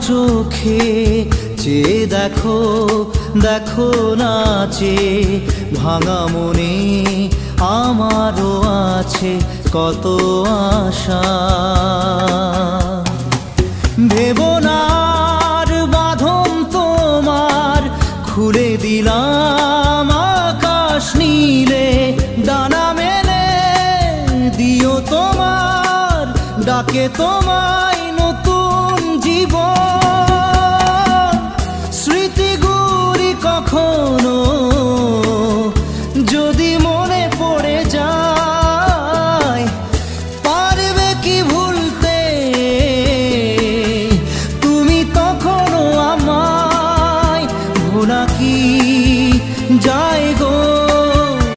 চোখে চেয়ে দেখো, দেখো নাচে ভাঙা মনে আমারও আছে কত আশা। ভেবো না আর বাঁধন তোমার, খুলে দিলাম আকাশ নীলে, ডানা মেলে দিও তোমার ডাকে তোমায় নতুন জীবন। স্মৃতিগুলি কখনো যদি মনে